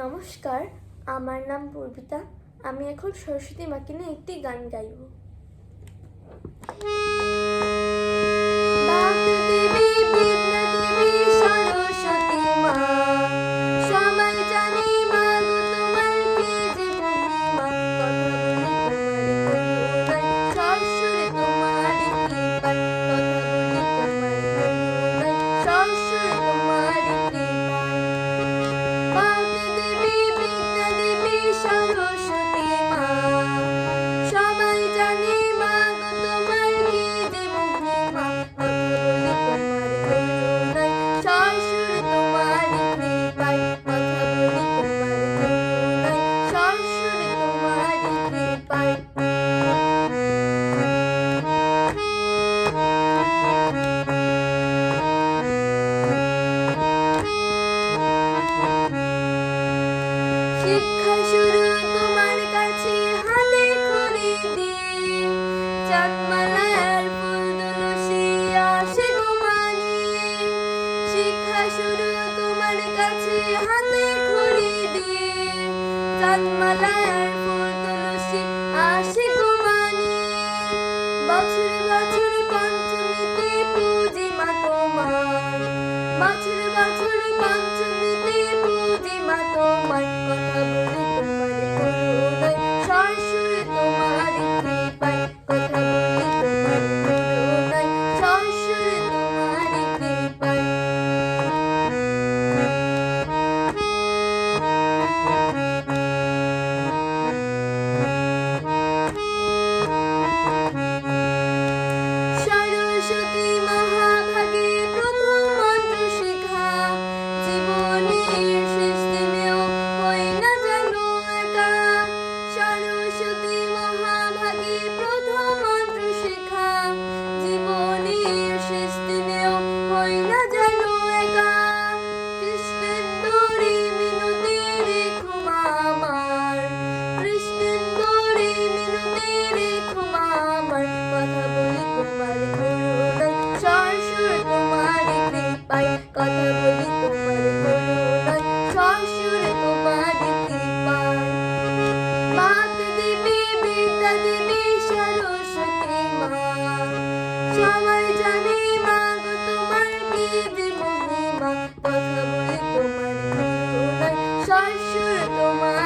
নমস্কার, আমার নাম পূর্বিতা। আমি এখন সরস্বতী মাকে নিয়ে একটি গান গাইব। বাগদেবী, বিদ্যাদেবী, সরস্বতী মা, সবাই জানে মা গো তোমার কি যে মহিমা। কথা বলি তোমার করুণায়, সরস্বতী তোমার কৃপায়। কথা বলি তোমার করুণায়, সরস্বতী তোমার কৃপায়। বাগদেবী, বিদ্যাদেবী, সরস্বতী মা, সবাই জানে মা গো তোমার কি যে মহিমা। কথা বলি তোমার করুণায়, সরস্বতী তোমার কৃপায়। কথা বলি তোমার করুণায়, সরস্বতী তোমার কৃপায়। শিক্ষা শুরু তোমার কাছে, হাতে খড়ি দিয়ে, চাঁদমালার ফুল তুলসী আসে গো মানিয়ে। শিক্ষা শুরু তোমার কাছে, হাতে খড়ি দিয়ে, চাঁদমালার ফুল তুলসী আসে গো মানিয়ে। বছর বছর পঞ্চমীতে পূজি মা তোমার, বছর বছর পঞ্চমীতে পূজি মা তোমার। কথা বলি তোমার করুণায়, সরস্বতী তোমার কৃপায়। কথা বলি তোমার করুণায়, সরস্বতী তোমার কৃপায়। সরস্বতী মহাভাগে প্রথম মন্ত্র শেখা, জীবনের শেষ দিনেও হই না যেন একা। সরস্বতী মহাভাগে প্রথম মন্ত্র শেখা, জীবনের শেষ দিনেও হই না যেন একা। কৃষ্ণের দরে মিনতি রেখো মা আমার, কৃষ্ণের দরে মিনতি রেখো মা আমার। কথা বলি তোমার করুণায়, সরস্বতী তোমার কৃপায়। কথা বলি তোমার করুণায়, সরস্বতী তোমার কৃপায়। বাগদেবী, বিদ্যাদেবী, সরস্বতী মা, সবাই জানে মা গো তোমার কি যে মহিমা। কথা বলি তোমার করুণায়, সরস্বতী তোমার